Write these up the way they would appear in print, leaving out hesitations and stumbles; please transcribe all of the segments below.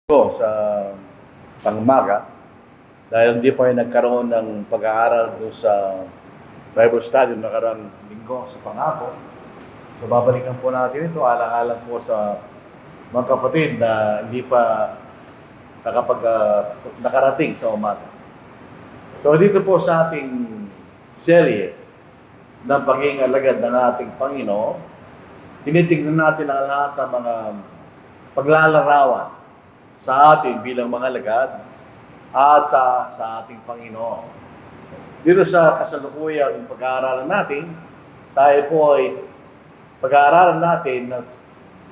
ko sa pangmaga dahil hindi pa yung nagkaroon ng pag-aaral doon sa Bible study nakarang linggo sa pangako. So babalikan po natin ito, alang-alang po sa mga kapatid na hindi pa nakarating sa umaga. So dito po sa ating serye ng pagiging alagad ng ating Panginoon, tinitingnan natin ang lahat ng mga paglalarawan sa atin bilang mga alagad at sa ating Panginoon. Dito sa kasalukuyang pag-aaralan natin, tayo po ay pag-aaralan natin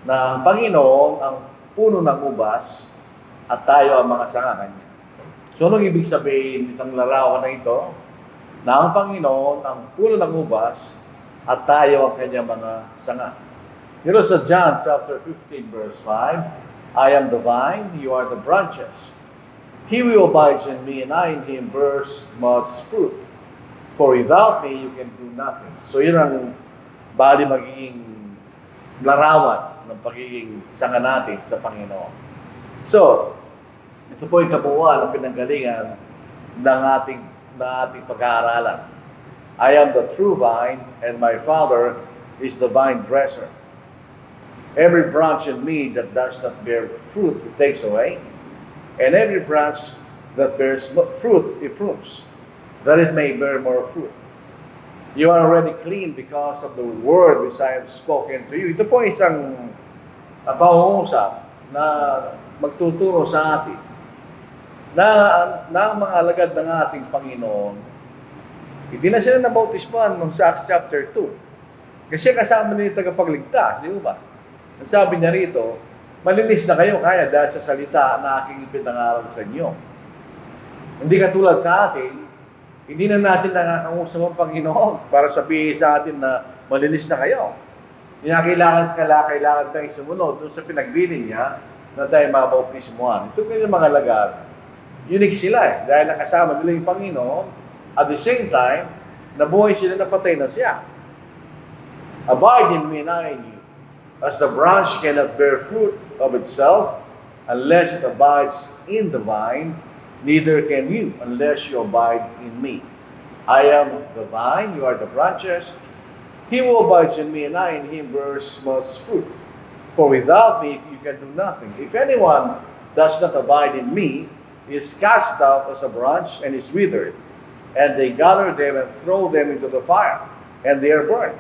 na ang Panginoon ang puno ng ubas at tayo ang mga sanga kanya. So anong ibig sabihin nitong larawan na ito? Na ang Panginoon ang puno ng ubas at tayo ang kanyang mga sanga. Dito sa John chapter 15 verse 5, I am the vine, you are the branches. He who abides in me and I in him bears much fruit. For without me, you can do nothing. So yun ang bali magiging larawan ng pagiging sanga natin sa Panginoon. So, ito po yung kabuuan ng pinanggalingan ng ating pag-aaralan. I am the true vine, and my Father is the vine dresser. Every branch in me that does not bear fruit, He takes away. And every branch that bears fruit, He prunes, that it may bear more fruit. You are already clean because of the word which I have spoken to you. Ito po isang pangungusap na magtuturo sa atin na ang mga alagad ng ating Panginoon, hindi na sila nabautismuhan noong sa Acts chapter 2. Kasi kasama nila yung tagapagligtas, di ba? Ang sabi niya rito, malinis na kayo kaya dahil sa salita na aking ipinangaral sa inyo. Hindi katulad sa atin, hindi na natin nakakausap ang Panginoon para sabihin sa atin na malinis na kayo. Hindi na kailangan tayong sumunod doon sa pinagbilin niya na tayo mabautismuhan. Ito kanyang mga lagad, unique sila dahil nakasama nila yung Panginoon at the same time, nabuhay sila na patay na siya. Abide in me and I in you. As the branch cannot bear fruit of itself unless it abides in the vine, neither can you unless you abide in me. I am the vine, you are the branches. He who abides in me and I in him bears much fruit. For without me you can do nothing. If anyone does not abide in me, he is cast out as a branch and is withered. And they gather them and throw them into the fire, and they are burned.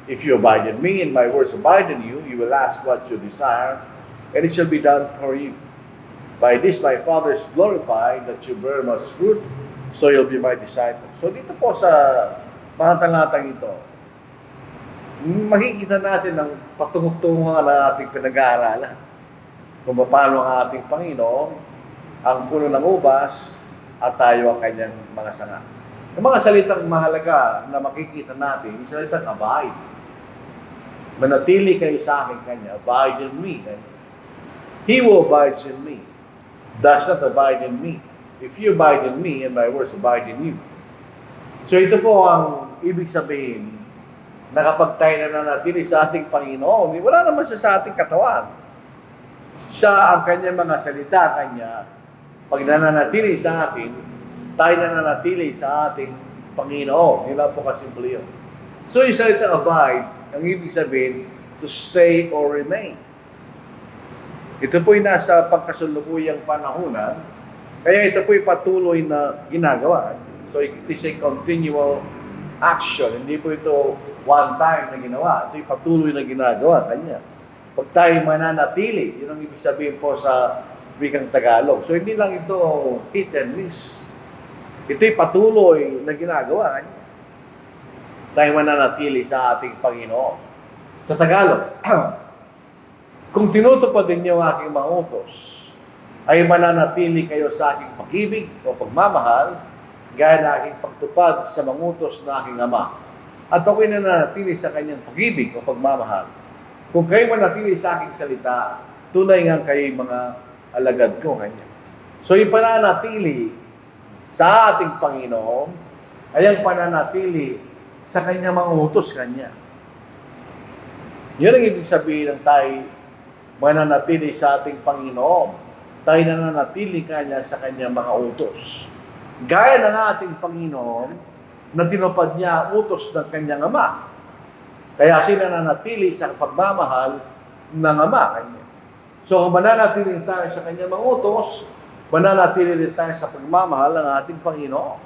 If you abide in me and my words abide in you, you will ask what you desire, and it shall be done for you. By this my Father is glorified, that you bear much fruit, so you'll be my disciple. So dito po sa mga talatang ito, makikita natin ang patungok-tunguhan na ating pinag-aaralan. Kung paano ang ating Panginoon, ang puno ng ubas, at tayo ang kanyang mga sanga. Ang mga salitang mahalaga na makikita natin, yung salitang abide. Manatili kayo sa akin kanya. Abide in me. He who abides in me does not abide in me. If you abide in me and my words abide in you. So ito po ang ibig sabihin na kapag tayo nananatili sa ating Panginoon, wala naman siya sa ating katawan. Siya ang kanyang mga salita, kanya, pag nananatili sa atin, tayo nananatili sa ating Panginoon. Yun lang po kasimple yun. So yung salitang abide, ang ibig sabihin, to stay or remain. Ito po'y nasa pagkasalukuyang panahunan, kaya ito po'y patuloy na ginagawa. So it is a continual action. Hindi po ito one time na ginawa. Ito'y patuloy na ginagawa kanya. Pag tayo mananatili, yun ang ibig sabihin po sa wikang Tagalog. So hindi lang ito hit and miss. Ito'y patuloy na ginagawa kanya. Tayo mananatili sa ating Panginoon. Sa Tagalog, kung tinutupad ninyo ang aking mga utos, ay mananatili kayo sa aking pag-ibig o pagmamahal, gaya na aking pagtupad sa mga utos na aking Ama. At ako'y nananatili sa kanyang pag-ibig o pagmamahal. Kung kayo manatili sa aking salita, tunay nga kayo mga alagad ko kanya. So yung pananatili sa ating Panginoon ay ang pananatili sa kanya mga utos kanya. Yun ang ibig sabihin ng tayo mananatili sa ating Panginoon. tayo nananatili kanya sa kanyang mga utos. Gaya ng ating Panginoon na tinupad niya ang utos ng kanyang Ama. Kaya siya nananatili sa pagmamahal ng Ama kanya. So kung mananatili tayo sa kanyang mga utos, mananatili rin tayo sa pagmamahal ng ating Panginoon.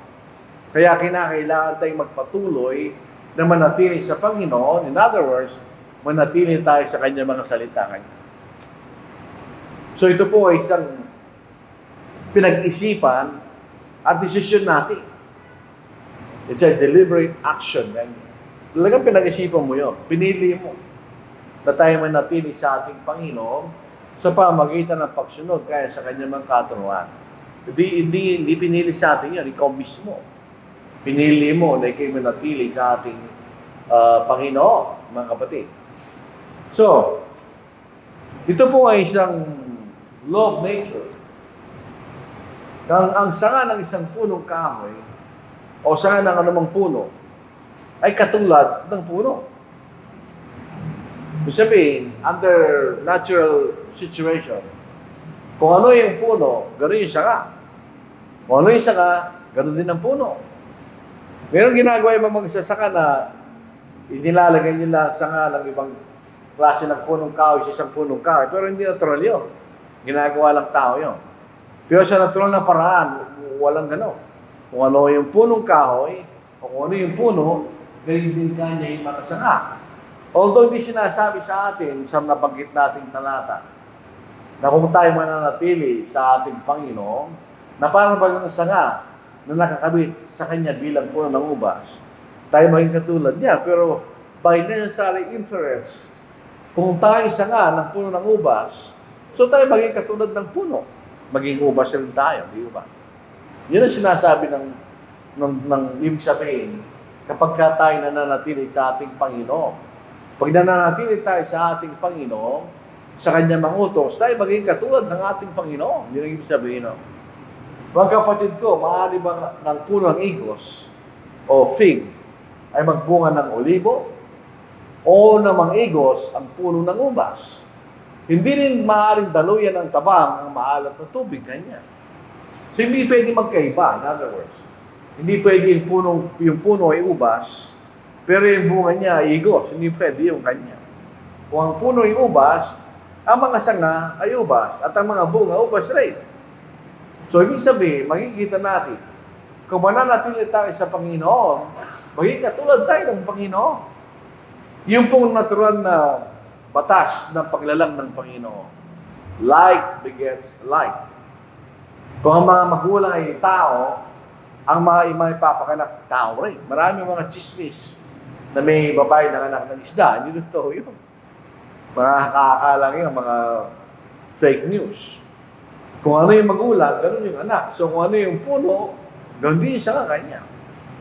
Kaya kinakailangan tayong magpatuloy na manatili sa Panginoon. In other words, manatili tayo sa kanyang mga salita kanya. So ito po ay isang pinag-isipan at desisyon natin. It's a deliberate action. Talagang pinag-isipan mo yun. Pinili mo na tayo manatili sa ating Panginoon sa pamagitan ng pagsunod kaya sa kanyang mga katuruan. Hindi pinili sa atin yun. Ikaw mismo. Pinili mo na ikaw manatili sa ating Panginoon, mga kapatid. So, ito po ay isang law of nature. Ang sanga ng isang punong kahoy o sanga ng anumang puno ay katulad ng puno. Ibig sabihin, under natural situation, kung ano yung puno, gano'n yung sanga. Kung ano yung sanga, gano'n din ang puno. Meron ginagawa yung mga magsasaka na inilalagay nila sanga ng ibang klase ng punong kahoy sa isang punong kahoy, pero hindi natural yun. Ginagawa lang tao yun. Pero sa natural na paraan, walang gano'n. Kung ano yung punong kahoy, o kung ano yung puno, ganyan din kanya yung mga sanga. Although hindi sinasabi sa atin sa nabanggit nating talata na kung tayo mananatili sa ating Panginoon, na parang bagang sanga na nakakabit sa Kanya bilang puno ng ubas, tayo maging katulad niya. Pero by necessary inference, kung tayo sanga ng puno ng ubas, so tayo maging katulad ng puno. Maging ubas rin tayo, di ba? Yun ang sinasabi ng ibig sabihin kapag tayo nananatili sa ating Panginoon. Pag nananatili tayo sa ating Panginoon, sa Kanyang mga utos, tayo maging katulad ng ating Panginoon. Yun ang ibig sabihin. No? Mga kapatid ko, maaari ba ng puno ng igos o fig ay magbunga ng olibo o namang igos ang puno ng ubas? Hindi rin maaaring daluyan ng tabang ang maalat na tubig kanya. So hindi pwede magkaiba, in other words. Hindi pwede yung puno ay ubas, pero yung bunga niya ay igos. Hindi pwede yung kanya. Kung ang puno ay ubas, ang mga sanga ay ubas, at ang mga bunga ubas rin. So ibig sabihin, makikita natin, kung mananatili tayo sa Panginoon, magiging katulad tayo ng Panginoon. Yung pong natural na batas ng paglalang ng Panginoon. Like begets like. Kung ang mga magulang ay tao, ang mga imay papakanak, tao rin. Marami mga chismis na may babae na anak ng isda. Hindi totoo yun. Mga kakakalang yun, mga fake news. Kung ano yung magulang, ganun yung anak. So kung ano yung puno, ganun din siya kanya.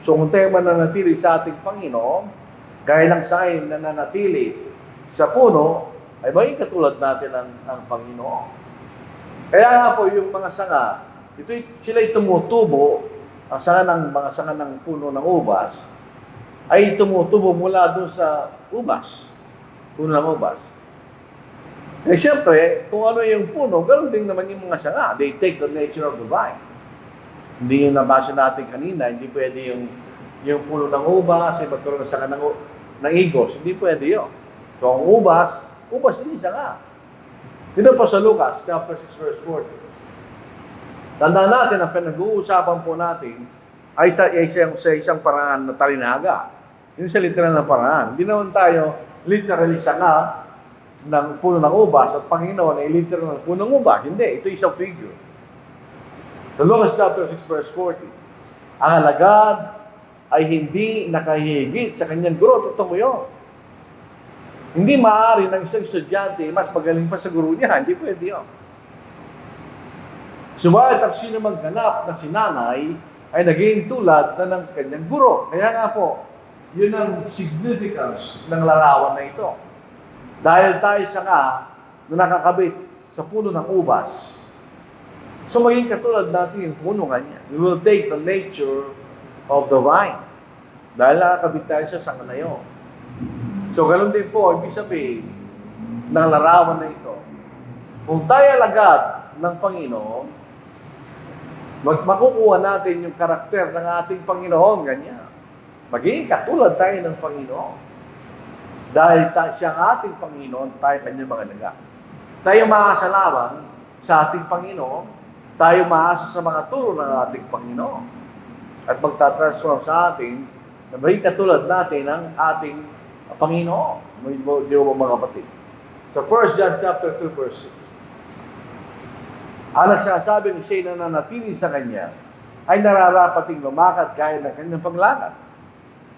So kung tayo mananatili sa ating Panginoon, gaya ng sain na nananatili sa puno, ay maging katulad natin ang Panginoon. Kaya nga po yung mga sanga, sila'y tumutubo, ang mga sanga ng puno ng ubas, ay tumutubo mula doon sa ubas. Puno ng ubas. Eh siyempre, kung ano yung puno, ganoon din naman yung mga sanga. They take the nature of the vine. Hindi yung nabasa natin kanina, hindi pwede yung puno ng ubas, ay magkaroon ng sanga ng igos. Hindi pwede yun. So ang ubas din sanga. Dito po sa Lucas, chapter 6, verse 40. Tandaan natin, ang pinag-uusapan po natin ay sa isang paraan na talinaga. Yun sa literal na paraan. Hindi naman tayo literally sanga ng puno ng ubas at Panginoon ay literal ng puno ng ubas. Hindi, ito isang figure. Sa Lucas chapter 6, verse 40. Ang alagad ay hindi nakahigit sa kanyang guro. Totoo yun. Hindi maaari ng isang estudyante mas magaling pa sa guro niya. Hindi pwede yun. Subalit ang sino maghanap na si nanay ay naging tulad na ng kanyang guro. Kaya nga po, yun ang significance ng larawan na ito. Dahil tayo sanga na nakakabit sa puno ng ubas, so maging katulad natin yung puno kanya. We will take the nature of the vine. Dahil nakakabit tayo sa sanga na yun. So, ganun din po, ibig sabihin ng larawan na ito. Kung tayo alagad ng Panginoon, makukuha natin yung karakter ng ating Panginoon, ganyan. Magiging katulad tayo ng Panginoon. Dahil siya ang ating Panginoon, tayo kanyang mga daga. Tayo makasalaman sa ating Panginoon, tayo maasa sa mga turo ng ating Panginoon. At magtatransform sa atin, na magiging katulad natin ng ating Panginoon. Di ba mga kapatid? Sa 1 John chapter 2, verse 6. Ang nagsasabing siya'y nananatili sa Kanya, ay nararapating lumakad gaya ng Kanyang paglakad.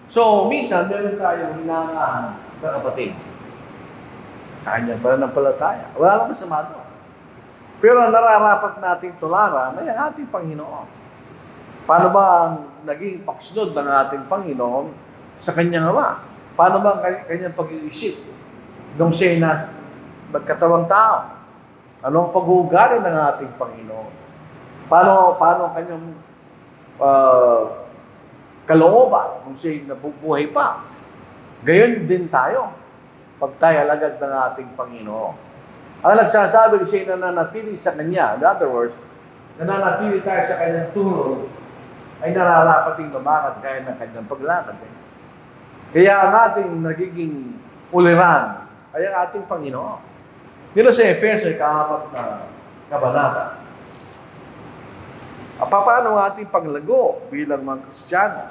So, minsan, meron tayong hinangaan na kapatid. Sa Kanyang pananampalataya. Wala naman sa mato. Pero nararapat nating tularan ay ang ating Panginoon. Paano ba ang naging paksunod ng ating Panginoon sa Kanyang Ama? Paano ba ang Kanyang pag-iisip nung siya'y magkatawang tao? Anong pag-uugali ng ating Panginoon? Paano ang Kanyang kalooban kung siya'y nabubuhay pa? Gayon din tayo pag tayo alagad ng ating Panginoon. Ang nagsasabi siya'y nananatili sa Kanya, in other words, nananatili tayo sa Kanyang turo, ay nararapating lumakad kaya ng Kanyang paglakad. Kaya ang ating nagiging uliran ay ang ating Panginoon. Dito sa Efeso, ika-4 na kabanata. Paano ang ating paglago bilang mga Kristiyano?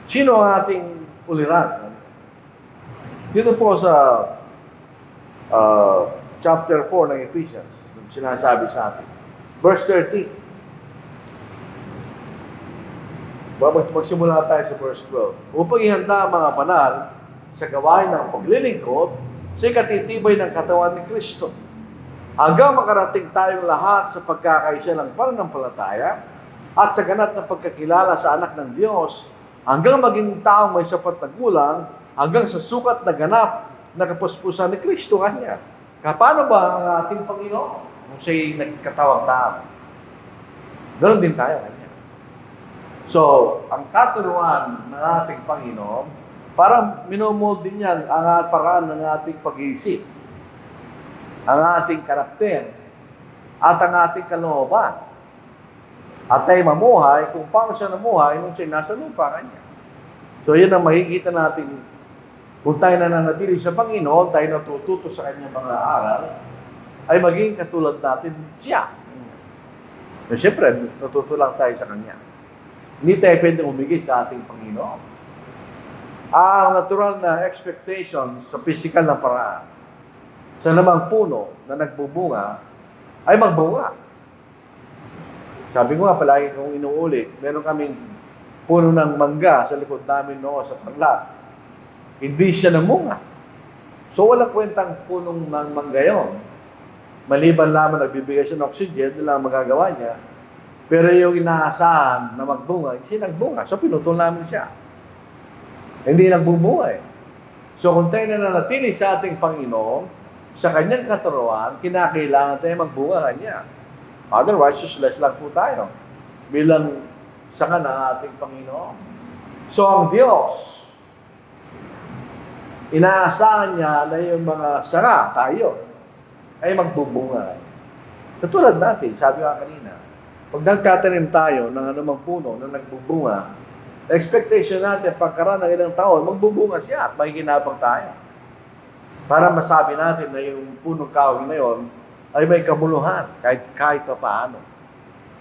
Sino ang ating uliran? Dito po sa chapter 4 ng Ephesians, sinasabi sa atin. Verse 13. Magsimula tayo sa verse 12. Upang ihanda ang mga banal sa gawain ng paglilingkod sa ikatitibay ng katawan ni Kristo. Hanggang makarating tayong lahat sa pagkakaisa ng pananampalataya at sa ganap na pagkakilala sa anak ng Diyos, hanggang maging taong may sapat na gulang, hanggang sa sukat na ganap na kapuspusan ni Kristo kanya. Paano ba ang ating Panginoon kung siya'y nagkatawang tao? Ganon din tayo kanya. So, ang katuruan ng ating Panginoon, parang minomold din yan ang paraan ng ating pag-iisip, ang ating karakter, at ang ating kalooban. At tayo mamuhay kung paano siya namuhay nung siya nasa lupa kanya. So, yun ang makikita natin. Kung tayo nananatili sa Panginoon, tayo natututo sa kanyang mga aral, ay maging katulad natin siya. So, siyempre, natuto lang tayo sa kanya. Hindi tayo pwede umigit sa ating Panginoon. Ang natural na expectation sa physical na paraan sa namang puno na nagbubunga ay magbunga. Sabi ko nga palagi kong inuulit, meron kaming puno ng mangga sa likod namin noon sa Tarlac. Hindi siya namunga. So walang kwentang punong ng mangga yun. Maliban lamang nagbibigay siya ng oxygen, yun lang magagawa niya. Pero yung inaasahan na magbunga, siya nagbunga. So pinutol namin siya. Hindi nagbubuhay. So kung tayo nananatili sa ating Panginoon, sa kanyang katuruan, kinakailangan tayo magbunga kanya. Otherwise, useless lang po tayo bilang sanga ng ating Panginoon. So ang Diyos, inaasahan niya na yung mga sanga, tayo, ay magbubunga. Katulad natin, sabi nga kanina, pag nagtatanim tayo ng anumang puno na nagbubunga, expectation natin, pagkaraan ng ilang taon, magbubunga siya at makikinabang tayo. Para masabi natin na yung punong kahoy na yun ay may kamuluhan kahit pa paano.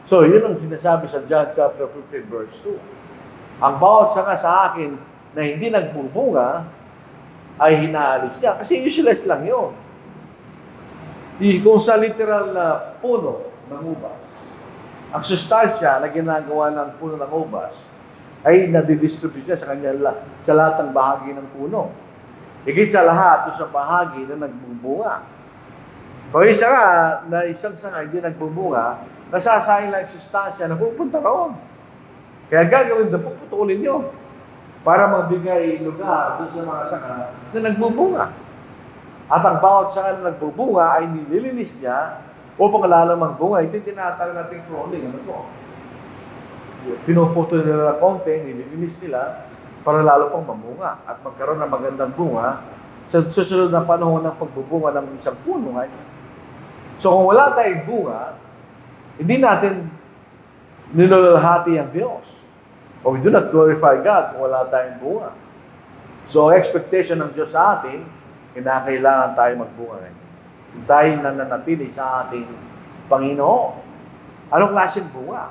So, yun ang sinasabi sa John chapter 15, verse 2. Ang bawat sanga sa akin na hindi nagbubunga ay hinaalis niya. Kasi useless lang yun. Kung sa literal na puno ng ubas, ang sustansya na ginagawa ng puno ng ubas ay nadidistribute niya sa kanya sa lahat ng bahagi ng puno. Higit sa lahat, sa bahagi na nagbubunga. Kung isang sanga hindi nagbubunga, nasasayang lang sustansya na pupunta roon. Kaya gagawin na puputulin nyo para magbigay lugar doon sa mga sanga na nagbubunga. At ang bawat sanga na nagbubunga ay nililinis niya upang lalo magbunga. Ito yung tinatawag natin pruning. Ano po? Pinuputol nila ng konti, nililinis nila para lalo pang mamunga at magkaroon ng magandang bunga sa susunod na panahon ng pagbubunga ng isang puno. So kung wala tayong bunga, hindi natin nilulalhati ang Diyos. Or we do not glorify God kung wala tayong bunga. So expectation ng Diyos sa atin, kinakailangan tayo magbunga. Dahil nananatili sa ating Panginoon. Anong klaseng bunga?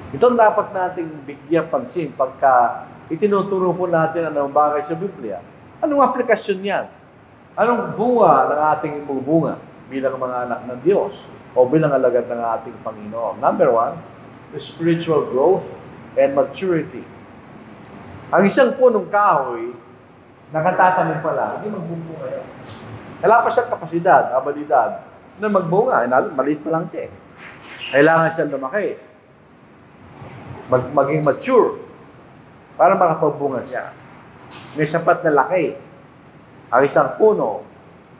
Ito dapat nating bigyan pansin pagka itinuturo po natin anong bagay sa Biblia. Anong aplikasyon yan? Anong bunga ng ating ibubunga bilang mga anak ng Diyos o bilang alagad ng ating Panginoon? Number 1, the spiritual growth and maturity. Ang isang punong kahoy, nakatatanim pala, hindi magbubunga yan. Wala pa siyang kapasidad, abilidad, na magbunga. Maliit pa lang siya. Kailangan siya lumaki. Maging mature para makapagbunga siya. May sapat na laki. Ang isang puno,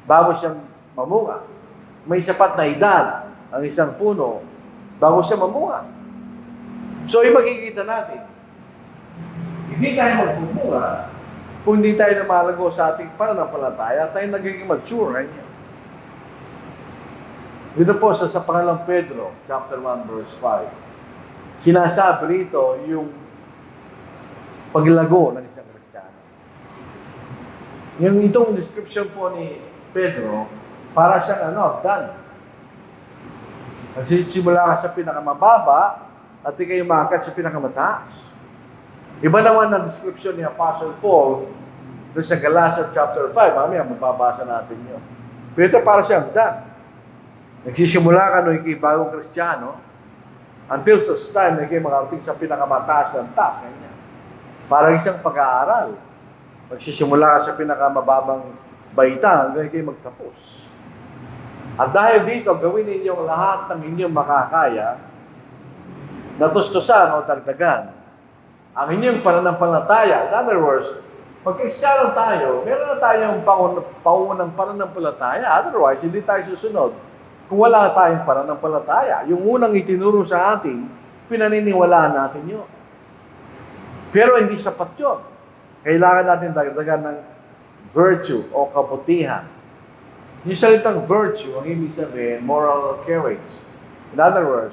bago siyang mamunga. May sapat na edad ang isang puno bago siya mamunga. So, yung makikita natin, hindi tayo magpumunga kung hindi tayo namalago sa ating pananampalataya, tayo nagiging mature. Dito po sa pangalang Pedro, chapter 1, verse 5, sinasabi rito yung paglago ng isang Kristiyano. Yung itong description po ni Pedro, para siyang done. Nagsisimula ka sa pinakamababa at ikay umakyat sa pinakamataas. Iba naman ang description ni Apostle Paul doon sa Galatians chapter 5. Mamaya mababasa natin yun. Pero ito para siyang done. Nagsisimula ka nung ikay bagong Kristiyano until sa time na ikay makarating sa pinakamataas ng taas. Parang isang pag-aaral. Nagsisimula ka sa pinakamababang baita hanggang ikay magtapos. At dahil dito, gawin ninyong lahat ng inyong makakaya na tustusan o dagdagan ang inyong pananampalataya. In other words, pag Kristiyano tayo, meron na tayong paunang pananampalataya. Otherwise, hindi tayo susunod kung wala tayong pananampalataya. Yung unang itinuro sa atin, pinaniniwalaan natin yun. Pero hindi sapat yun. Kailangan natin dagdagan ng virtue o kabutihan. Yung salitang virtue, ang ibig sabihin, moral courage. In other words,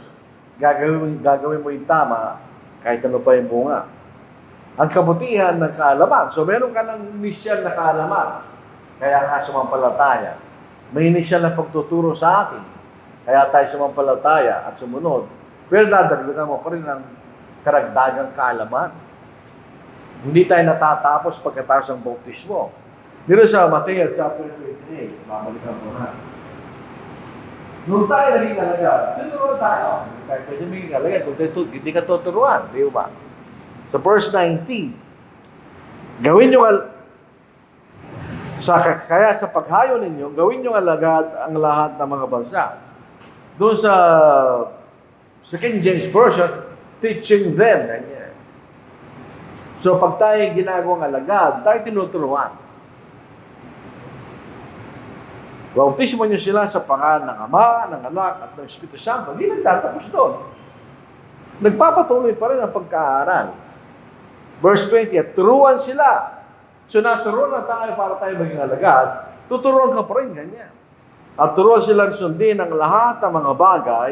gagawin mo yung tama kahit ano pa yung bunga. Ang kabutihan ng kaalaman. So, meron ka ng initial na kaalaman. Kaya nga sumampalataya. May initial na pagtuturo sa atin. Kaya tayo sumampalataya at sumunod. Pero dadagdagan mo pa rin ng karagdagang kaalaman. Hindi tayo natatapos pagkatapos ng bautismo. Dito sa Mateo chapter 28, babalikan mo na. Nung tayo naging alagad, tinuruan tayo. Kahit pwede maging alagad, kung hindi ka tuturuan, di ba? Sa verse 19, gawin nyo kaya sa paghayo ninyo, gawin nyo alagad ang lahat ng mga bansa. Doon sa King James Version, teaching them. Ganyan. So pag tayo ginagawang alagad, tayo tinuturuan. Bautismo niyo sila sa pangalan ng Ama, ng Anak, at ng Espiritu Santo. Hindi nagtatapos doon. Nagpapatuloy pa rin ang pagkaaral. Verse 20, at turuan sila. So naturuan na tayo para tayo maging alagad, tuturuan ka pa rin ganyan. At turuan silang sundin ang lahat ng mga bagay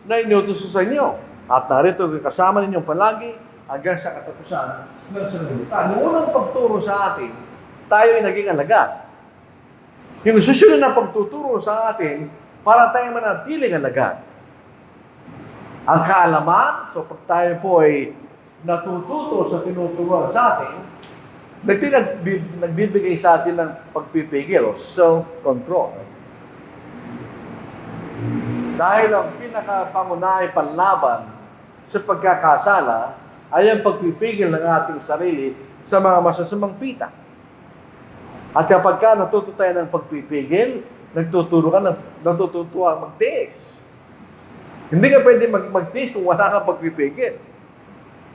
na inutuso sa inyo. At narito kasama ninyong palagi hanggang sa katapusan ng sanglibutan. Yung unang pagturo sa atin, tayo ay naging alagad. Yung susunod na pagtuturo sa atin para tayo manatiling alagad. Ang kaalaman, so pag tayo po ay natututo sa tinuturuan sa atin, nagbibigay sa atin ng pagpipigil o self-control. Dahil ang pinakapangunahing panlaban sa pagkakasala ay ang pagpipigil ng ating sarili sa mga masasamang pita. At kapag ka natuto tayo ng pagpipigil, natutuwa magtiis. Hindi ka pwede magtiis kung wala kang pagpipigil.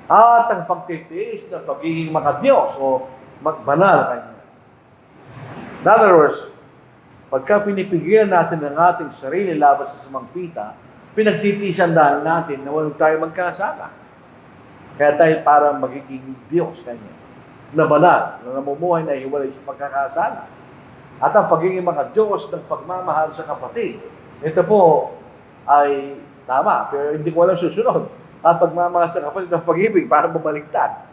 At ang pagtitiis na pagiging makadiyos o magbanal. In other words, pagka pinipigilan natin ang ating sarili laban sa sumangpita, pinagtitiisan dahil natin na walang tayo magkasala. Kaya tayo parang magiging Diyos kanya. Na banal, na namumuhay na hiwalay sa pagkakasala. At ang pagiging mga Diyos ng pagmamahal sa kapatid. Ito po ay tama, pero hindi ko alam susunod. At pagmamahal sa kapatid ng pag-ibig para bumaliktad.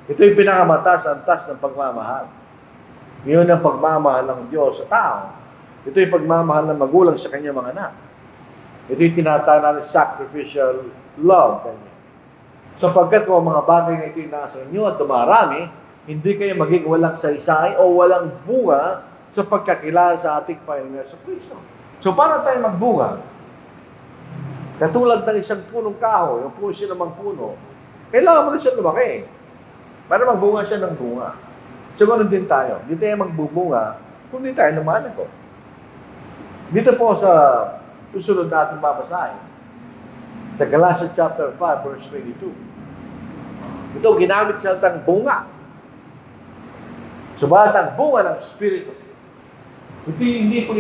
Ito yung pinakamataas ang taas ng pagmamahal. Yun ang pagmamahal ng Diyos sa tao. Ito yung pagmamahal ng magulang sa kanyang mga anak. Ito yung tinatawag natin sacrificial love. Sapagkat kung mga bagay na ito yung nasa inyo at dumarami, hindi kayo maging walang saysay o walang bunga sa pagkakilala sa ating Panginoon sa Kristo. So, para tayo magbunga, katulad ng isang punong kahoy, yung puno siya namang puno, kailangan mo na siya lumaki para magbunga siya ng bunga. So, ganun din tayo. Hindi tayo magbubunga kung hindi tayo lumalago. Dito po sa susunod natin babasahin, sa Galatians chapter 5, verse 22. Ito, ginamit sa salitang bunga. Subalit ang bunga ng Espiritu. Hindi po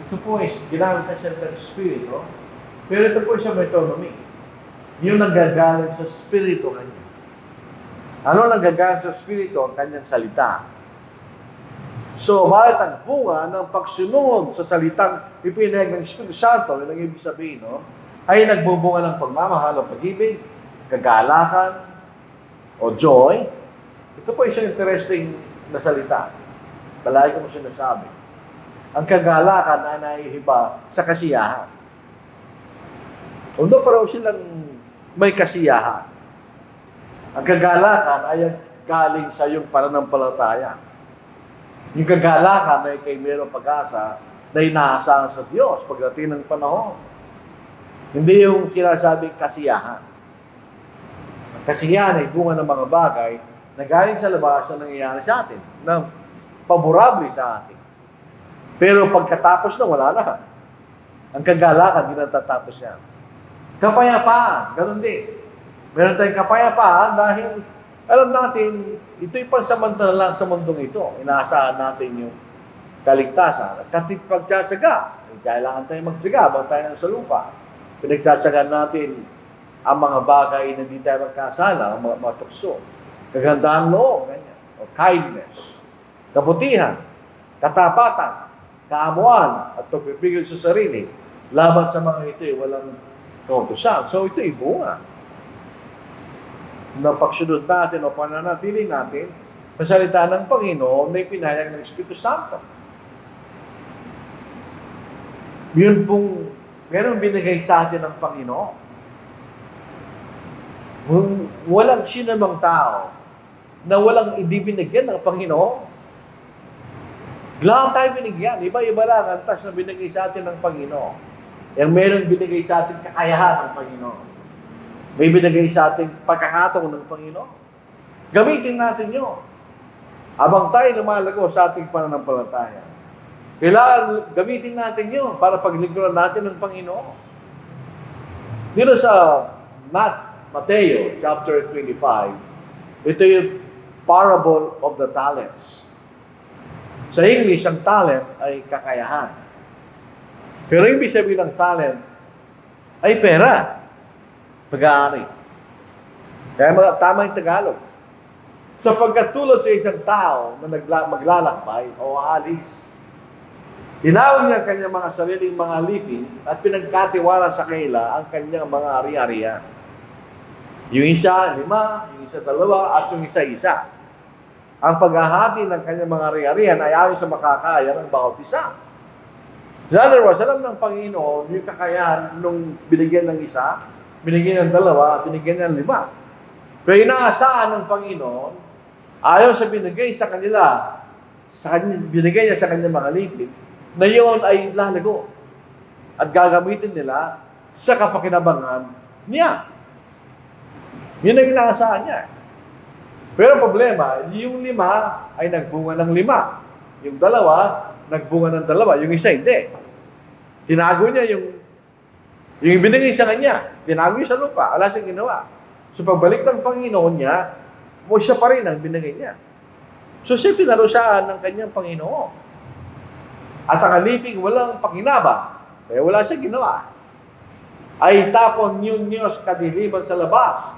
ito po ay ginamit na siya ng Espiritu, pero ito po siya metonymy. Yung nanggagaling sa Espiritu kanya. Ano nanggagaling sa Espiritu? Ang kanyang salita. So, bakit ang bunga ng pagsunod sa salitang ipinahayag ng Espiritu Santo, yun ang ibig sabihin, no? Ay nagbubunga ng pagmamahal o pag-ibig, kagalakan, o joy. Ito po isang interesting na salita. Palagi ko mo sinasabi. Ang kagalakan ay naihiba sa kasiyahan. Although pareho silang may kasiyahan. Ang kagalakan ay galing sa iyong pananampalataya. Yung kagalakan ay kay mayroong pag-asa na inaasahan sa Diyos pagdating ng panahon. Hindi yung kinasabing kasiyahan. Ang kasiyahan ay bunga ng mga bagay na galing sa labas na nangyayari sa atin, na paborable sa atin. Pero pagkatapos na, wala na. Ang kagalakan, hindi natatapos yan. Kapayapaan, ganun din. Meron tayong kapayapaan dahil alam natin, ito'y pansamantala lang sa mundong ito. Inaasahan natin yung kaligtasan. At pagtsatsaga, kailangan tayong magtsaga habang tayo sa lupa. Pinagtsatsagaan natin ang mga bagay na hindi tayo magkasala, ang mga tukso. Kagandang loob, ganyan. O kindness, kabutihan, katapatan, kaamuan, at pagpipigil sa sarili. Laban sa mga ito, walang kautusan. So ito'y bunga na pagsunod natin o pananatili natin sa salita ng Panginoon na ipinahayag ng Espiritu Santo. Yun pong meron binigay sa atin ng Panginoon. Walang sinamang tao na walang ibinigyan ng Panginoon. Lahat tayo binigyan. Iba-iba lang ang tas na binigay sa atin ng Panginoon. Yung meron binigay sa atin kakayahan ng Panginoon. May binigay sa atin pagkakataon ng Panginoon. Gamitin natin yun. Habang tayo lumalago sa ating pananampalataya. Kailangan gamitin natin yun para paglingkuran natin ng Panginoon. Dito sa Mateo chapter 25, ito yung parable of the talents. Sa English, ang talent ay kakayahan. Pero ibig sabihin ng talent ay pera. Pag-aari. Kaya tama yung Tagalog. Sapagkat tulad sa isang tao na maglalakbay o aalis, tinawag niya ang kanyang mga sariling mga alipin at pinagkatiwala sa kanila ang kanyang mga ari-arian. Yung isa, 5, yung isa, 2, at yung isa. Ang paghahati ng kanyang mga ari-arian ay ayon sa makakaya ng bawat isa. In other words, alam ng Panginoon yung kakayahan nung binigyan ng isa, binigyan ng 2, at binigyan ng 5. Pero inaasahan ng Panginoon, ayon sa binigay sa kanila, binigay niya sa kanyang mga alipin, na yun ay lalago at gagamitin nila sa kapakinabangan niya. Yun ang inaasahan niya. Pero problema, yung 5 ay nagbunga ng 5. Yung 2, nagbunga ng 2. Yung isa, hindi. Tinago niya yung binigay sa kanya. Tinago niya sa lupa. Wala siyang ginawa. So pagbalik ng Panginoon niya, siya pa rin ang binigay niya. So siya pinarusaan ng kanyang Panginoon. At ang aliping walang pakinabang, kaya wala siya ginawa, ay tapon niyo sa kadiliman sa labas.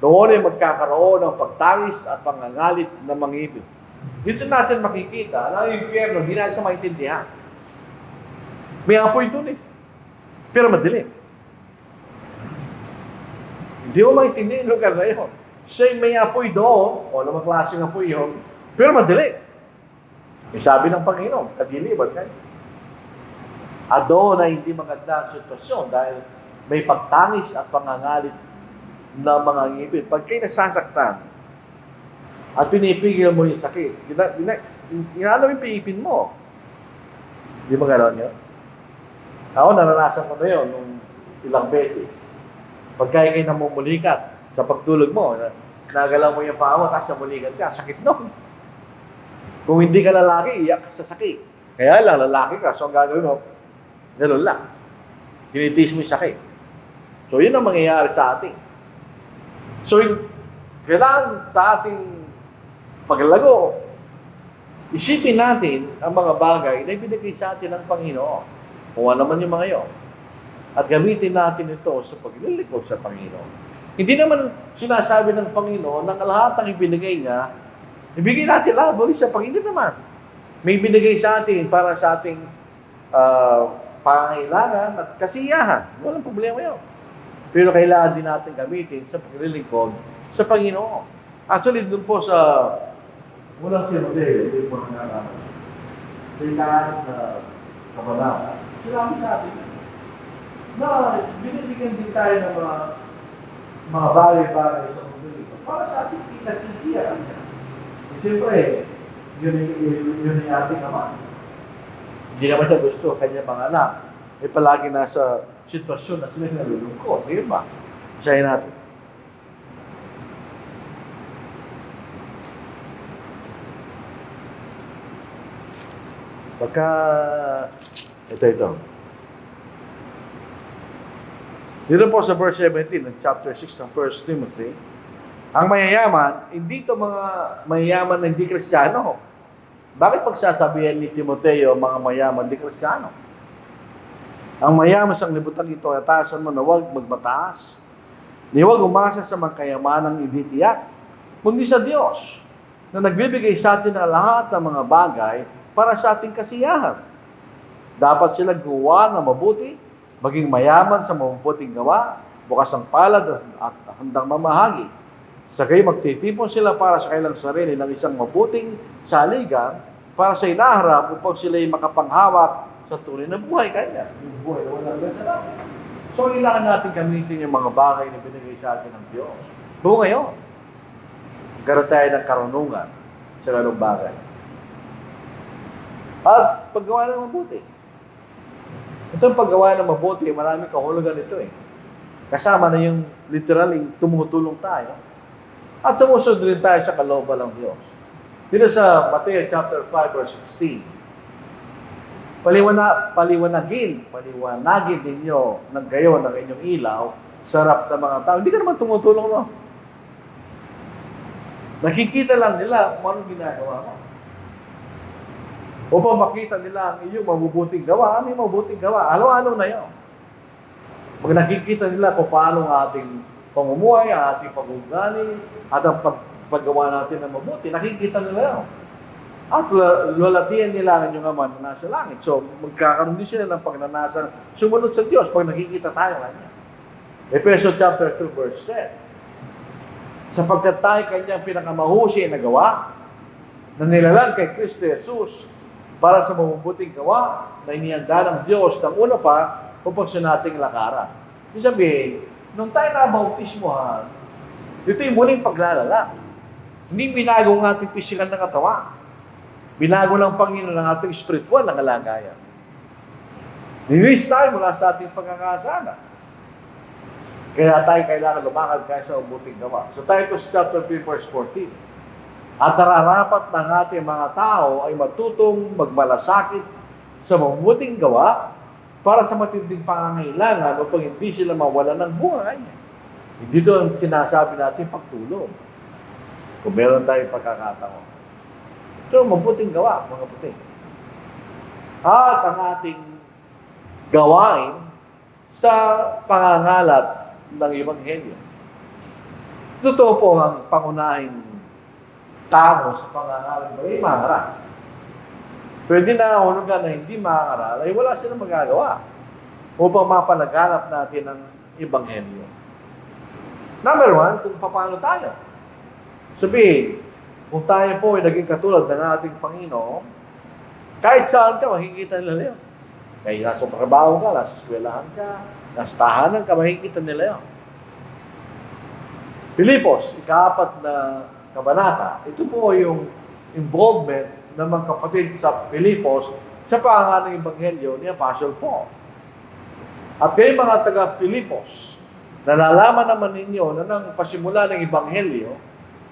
Doon ay magkakaroon ng pagtangis at pangangalit ng mga ipin. Dito natin makikita na ang impyerno, hindi natin sa maintindihan. May apoy doon eh. Pero madilim. Hindi mo maintindihan yung lugar na yun. Siya may apoy doon, o namang klaseng apoy yun, pero madilim. May sabi ng Panginoon, kadiliman kayo. At doon na hindi maganda ang sitwasyon dahil may pagtangis at pangangalit na mga ngipin. Pag kayo nasasaktan at pinipigil mo yung sakit, ginano yung piipin mo. Di ba gano'n yun? Ako, naranasan ko na yun nung ilang beses. Pagka kayo namumulikat sa pagtulog mo, nagalaw mo yung paa mo, tapos namulikat ka, sakit nun. Kung hindi ka lalaki, iyak ka sa sakit. Kaya lang, lalaki ka, so ang gagawin mo, gano'n lang. Tinitis mo yung sakit. So, yun ang mangyayari sa atin. So, kailangan sa ating paglago, isipin natin ang mga bagay na ibinigay sa atin ng Panginoon. Kung ano naman yung mga yun. At gamitin natin ito sa paglilingkod sa Panginoon. Hindi naman sinasabi ng Panginoon na lahat ng ibinigay niya, ibigay natin lahat sa Panginoon. Hindi naman. May binigay sa atin para sa ating pangangailangan at kasiyahan. Walang problema yun. Pero kailangan din natin gamitin sa paglilingkod sa Panginoon. Actually, doon po sa walang Timoteo, hindi po nangyaraman. Sa ilaan na kabalata, sinabi sa atin na binibigyan din tayo ng mga bagay-bagay sa mundo para sa ating pinasisiyan. Siyempre, yun yung ating ama. Hindi naman siya gusto, kanya mga anak. Ay palagi nasa sitwasyon na sila nalulungkot. Di ba? Isayin natin. Pagka, ito. Dito po sa verse 17 ng chapter 6 ng 1 Timothy, ang mayayaman, hindi ito mga mayayaman na hindi Kristiyano. Bakit pagsasabihan ni Timoteo mga mayaman hindi Kristiyano? Ang mayaman sa libutan ito, atasan mo na huwag magmataas. Ni huwag umasa sa mga kayamanang hindi tiyak, kundi sa Diyos, na nagbibigay sa atin ang lahat ng mga bagay para sa ating kasiyahan. Dapat sila gawa na mabuti, maging mayaman sa mabuting gawa, bukas ang palad at handang mamahagi. Sa kayo magtitipon sila para sa kailang sarili ng isang mabuting saligan para sa inaharap upang sila'y makapanghawak sa tunay na buhay kanya. Yung buhay na walang kasalanan. So, kailangan natin gamitin yung mga bagay na binigay sa atin ng Diyos. Buo ngayon, magkaroon tayo ng karunungan sa ganung bagay. At paggawa ng mabuti. Itong paggawa ng mabuti, maraming kahulugan ito eh. Kasama na yung literally tumutulong tayo. At sumusunod rin tayo sa kalooban ng Diyos. Dito sa Mateo chapter 5 verse 16. Paliwanagin ninyo ng gayon ng inyong ilaw sa harap ng mga tao. Hindi ka naman tumutulong, no? Nakikita lang nila kung anong ginagawa mo. Upang makita nila ang iyong mabubuting gawa. Ano yung mabubuting gawa? Ano na yun? Pag nakikita nila kung paano ang ating pamumuhay, ang ating pag-ugali, at ang paggawa natin ng mabuti, nakikita nila yun. At lalatihan nila ang inyong ama na nasa langit. So, magkakaroon din sila ng pagnanasa, sumunod sa Diyos pag nakikita tayo kanya. Efeso chapter 2 verse 10. Sapagkat tayo kanyang pinakamahusay na gawa, na nilalang kay Kristo Jesus, para sa mabubuting gawa na inihanda ng Diyos ng una pa upang sa nating lakaran. Ibig sabihin, nung tayo nabautismohan, ito yung muling paglalala. Hindi binago ng ating physical na katawan. Binago ng Panginoon ng ating spiritual na kalagayan. Nilis tayo mula sa ating pagkakasala. Kaya tayo kailangan lumakad kaya sa mabuting gawa. So tayo ito sa chapter 3 verse 14. At nararapat ng ating mga tao ay matutong magmalasakit sa mabuting gawa para sa matinding pangangailangan upang hindi sila mawala ng buhay. Dito ang sinasabi natin pagtulong. Kung meron tayong pagkakataon. So, mabuting gawa, mga puti. At ang ating gawain sa pangangalat ng Ebanghelyo. Totoo po ang pangunahing tao sa pangangaral ba, ay mangaral. Pwede na hulugan na hindi mangaral, ay wala silang magagawa upang mapalaganap natin ang Ebanghelyo. Number one, kung paano tayo. Sabihin, kung tayo po ay naging katulad ng ating Panginoon, kahit saan ka, makikita nila yun. Kaya nasa trabaho ka, nasa eskwelahan ka, nasa tahanan ka, makikita nila yun. Pilipos, ika-4 na kabanata, ito po yung involvement ng mga kapatid sa Pilipos sa pangalan ng Ebanghelyo ni Apostle Paul. At kayo mga taga-Pilipos, nalalaman naman ninyo na nang pasimula ng Ebanghelyo,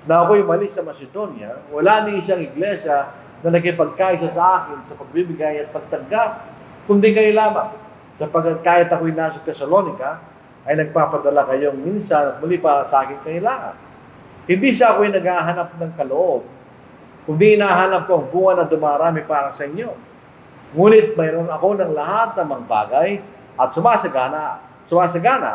na ako'y malis sa Macedonia, wala ni isang iglesia na nakipagkaisa sa akin sa pagbibigay at pagtanggap, kundi kayo lamang. Sapagkat kahit ako'y nasa Thessalonica, ay nagpapadala kayong minsan at muli para sa aking kailangan. Hindi siya ako'y naghahanap ng kaloob, kundi hinahanap ko ang bunga na dumarami para sa inyo. Ngunit mayroon ako ng lahat ng mga bagay at sumasagana.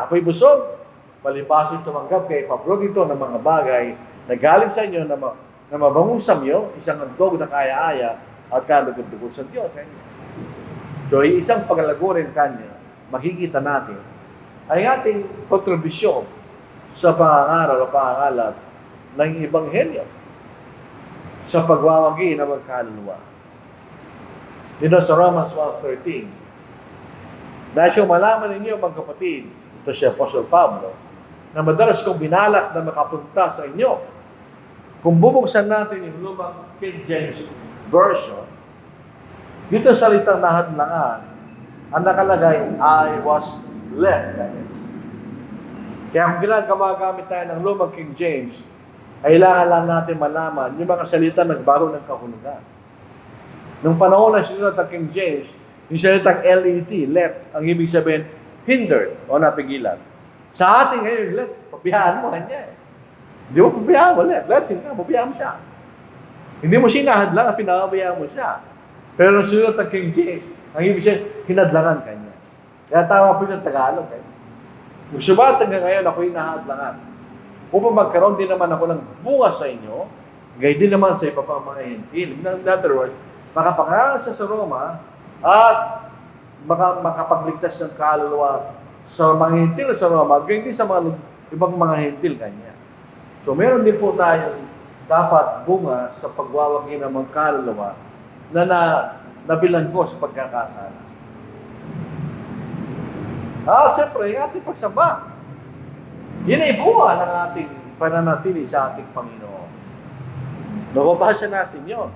Ako'y busog, palibasig tumanggap kay Pablo dito ng mga bagay na galing sa inyo na mabangong samyo, isang handog na kaya-aya at kalugod-lugod sa Diyos. So, isang paglago rin kanya, makikita natin, ay ating kontribusyon sa pangangaral o pangangalat ng Ebanghelyo sa pagwawagi ng magkaluluwa. Dito sa Romans 1:13, dahil siya malaman ninyo, mga kapatid, ito si Apostle Pablo, na madalas kong binalak na makapunta sa inyo. Kung bubuksan natin yung lumang King James Version, dito sa salitang nahadlangan, ang nakalagay, I was led. Kaya kung ginagamit tayo ng lumang King James, kailangan lang natin malaman yung mga salita nagbago ng kahulugan. Nung panahon na sinulat ng King James, yung salitang let, ang ibig sabihin, hindered o napigilan. Sa ating ngayon, let, pabihaan mo kanya eh. Hindi mo pabayaan mo, let him ka, pabayaan mo siya. Hindi mo sinahadlang, pinabayaan mo siya. Pero nung sinulat ng King James, ang ibig sabihin, hinadlangan kanya. Kaya tama po yung Tagalog. Kung subat hanggang ngayon, ako'y nahadlangan. Upang magkaroon din naman ako ng bunga sa inyo, gayon din naman sa iba pang mga hentil. In other words, makapangaral siya sa Roma at makapagligtas ng kaluluwa sa mga hentil sa Roma, gayon din sa mga ibang mga hentil kanya. So, meron din po tayong dapat bunga sa pagwawagi ng mga kaluluwa na nabilan ko sa pagkakasala. Siyempre, yung ating pagsamba. Yun ay bunga ng ating pananatili sa ating Panginoon. Nababasa natin yon.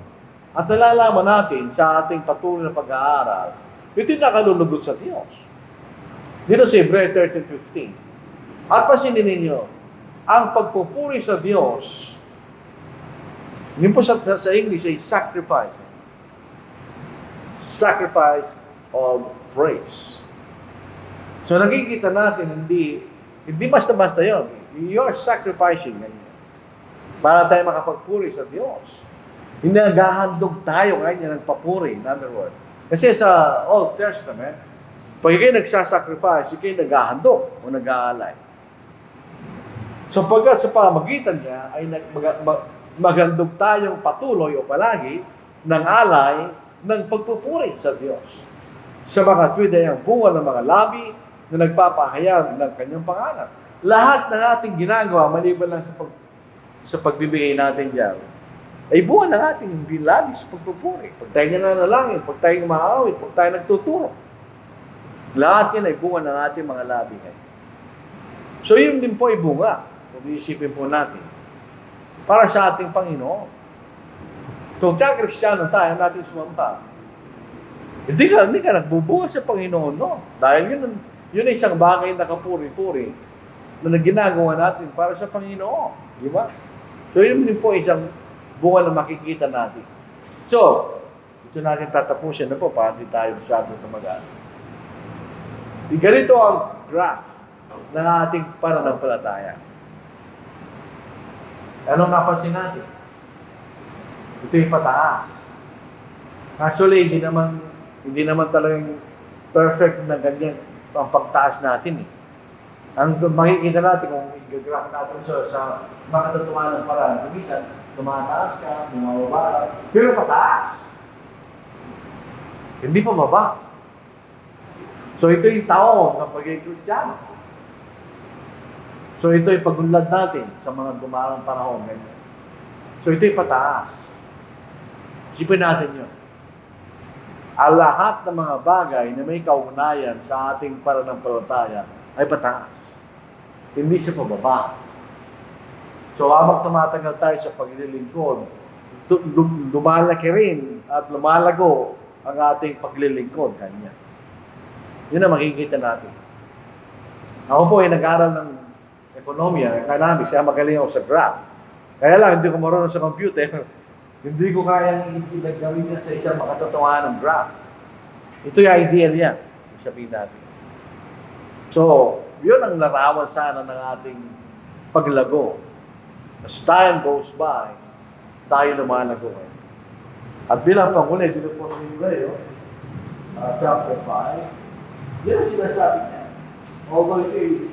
At nalalaman natin sa ating patuloy na pag-aaral, ito yung nakalulugod sa Diyos. Dito sa Hebrews 13:15. At pasinin ninyo, ang pagpupuri sa Diyos, yun po sa English ay sacrifice. Sacrifice of praise. So nakikita natin, hindi basta-basta yun. You're sacrificing ganyan. Para tayo makapagpuri sa Diyos. Hindi naghahandog tayo ganyan ng papuri, in other words. Kasi sa Old Testament, pag kayo nagsasacrifice, kayo naghahandog o nag-aalay. So pagkat sa pamagitan niya ay maghandog tayong patuloy o palagi ng alay ng pagpupuri sa Diyos. Sa mga tuwid ay ang bunga ng mga labi na nagpapahayag ng kanyang pangalan. Lahat ng ating ginagawa, maliban lang sa pagbibigay natin diyan, ay bunga ng ating labi sa pagpupuri. Pag tayo nananalangin, pag tayo umaawit, pag tayo nagtuturo. Lahat yan ay bunga ng ating mga labi. So yun din po ay bunga. Kung iisipin po natin, para sa ating Panginoon. Kung tayo Kristiyano tayo, natin sumamba, hindi ka nagbubunga sa Panginoon, no? Dahil yun ay isang bagay na kapuri-puri na ginagawa natin para sa Panginoon. Di ba? So yun din po isang bunga na makikita natin. So, ito natin tatapusin na po para hindi tayo masyado tumagal. Ganito ang graph ng ating pananampalataya. Anong napansin natin? Ito yung pataas. Actually, hindi naman talagang perfect na ganyan ang pagtaas natin eh. Ang makikita natin kung i-graph natin sa makatotohanan ng paraan, minsan, Tumataas ka, bumababa, pero pataas. Hindi pa baba. So ito yung taon ng pagiging Kristiyano. So ito yung pagunlad natin sa mga dumarang panahon. Ganyan. So ito yung pataas. Isipin natin yun. Ang lahat ng mga bagay na may kaugnayan sa ating pananampalataya ay pataas. Hindi siya pababa. So habang tumatagal tayo sa paglilingkod, lumalaki rin at lumalago ang ating paglilingkod. Kanya. Yun ang makikita natin. Ako po ay nag-aral ng ekonomiya, economics, kaya magaling ako sa graph. Kaya lang, hindi ko marunong sa computer. Hindi ko kayang gawin yan sa isang makatotohanan ng graph. Ito yung ideal yan, sabihin natin. So, yun ang larawan sana ng ating paglago. As time goes by, tayo lumalago. At bilang panghuli, dito po sa Hebreo, chapter 5, yun ang sinasabi niya. Although ito'y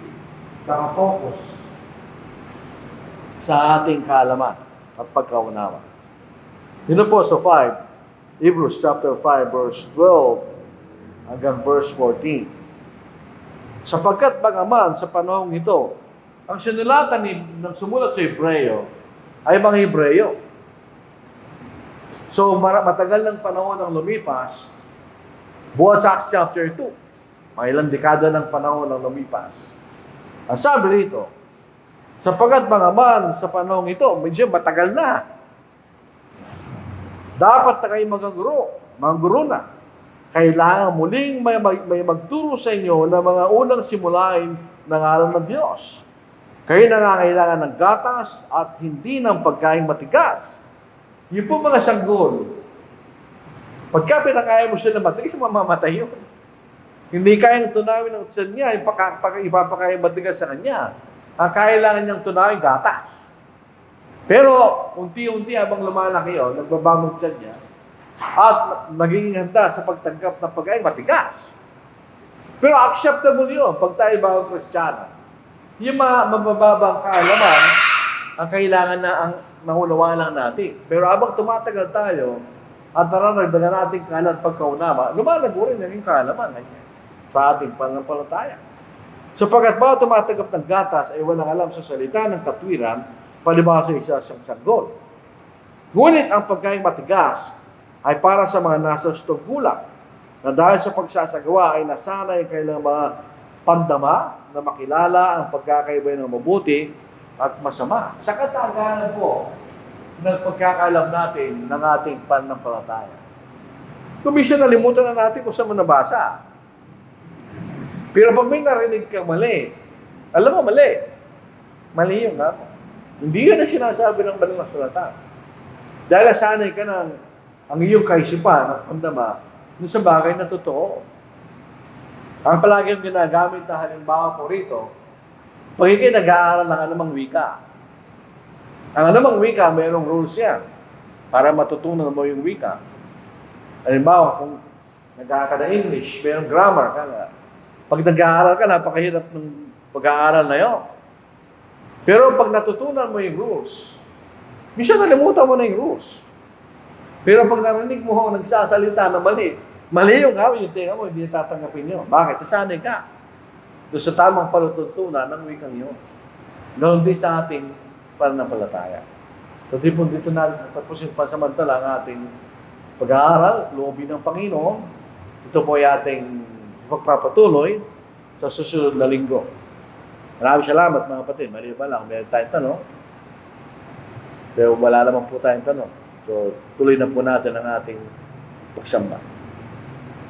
nakafocus sa ating kaalaman at pagkaunawa. Dito po sa 5, Hebrews chapter 5, verse 12 hanggang verse 14. Sapagkat bagaman sa panahong ito, ang sinulatan ng sumulat sa Hebreo ay mga Hebreo. So, matagal ng panahon ang lumipas, buwan sa Acts chapter 2, mga ilang dekada ng panahon ang lumipas. Ang sabi rito, sapagkat bagaman sa panahong ito, medyo matagal na, dapat na kayo mga guro na. Kailangan muling may magturo sa inyo ng mga unang simulain ng aral ng Diyos. Kayo nangangailangan ng gatas at hindi ng pagkain matigas. Yung po mga sanggol, pagka pinakaya mo sila matigas, mamamatay yun. Hindi kayang tunawin ng utsan niya, ipapakaya matigas sa kanya. Ang kailangan niyang tunawin, gatas. Pero, unti-unti habang lumalaki yun, nagbabagong tiyan niya, at naging handa sa pagtanggap ng pagkain matigas. Pero acceptable yun pag tayo bagong Kristiyano. Yung mga mabababang kaalaman, ang kailangan na ang mahulawaan lang natin. Pero habang tumatagal tayo, at nararagdagan natin kaalaman pagkaunama, lumalago rin yung kaalaman sa ating pananampalataya. Sapagkat bawat tumatanggap ng gatas ay walang alam sa salita ng katwiran, palibhasa sa isang sanggol. Ngunit ang pagkain matigas ay para sa mga nasa gulang, na dahil sa pagsasagawa ay nasanay kailang mga pandama na makilala ang pagkakaiba ng mabuti at masama. Sa katagalan po ng pagkakalam natin ng ating pananampalataya. Kung minsan nalimutan na natin kung saan mo nabasa. Pero pag may narinig kang mali, alam mo mali. Mali yun nga. Hindi yan na sinasabi ng banal na sulatan. Dahil sanay ka ng ang iyong kaisipan at pandama dun sa bagay na totoo. Ang palaging ginagamit na halimbawa po rito, pag ikay nag-aaral ng anumang wika. Ang anumang wika, mayroong rules yan para matutunan mo yung wika. Halimbawa, kung nag-aaral ka ng English, mayroong grammar ka nga. Pag nag-aaral ka, napakahirap ng pag-aaral na yun. Pero pag natutunan mo yung rules, minsan nalimutan mo na yung rules. Pero pag narinig mo ako nagsasalita na mali, mali yung gawin, yung tenga mo, hindi tatanggapin nyo. Bakit? Nasanay ka. Doon sa tamang palutuntunan ng wikang yun. Ganoon din sa ating pananampalataya. So dito na tapos yung pansamantala ang ating pag-aaral, loobin ng Panginoon. Ito po ay ating magpapatuloy sa susunod na linggo. Maraming salamat mga kapatid. Mali ba lang, meron tayong tanong. Pero wala naman po tayong tanong. So, tuloy na po natin ang ating pagsamba.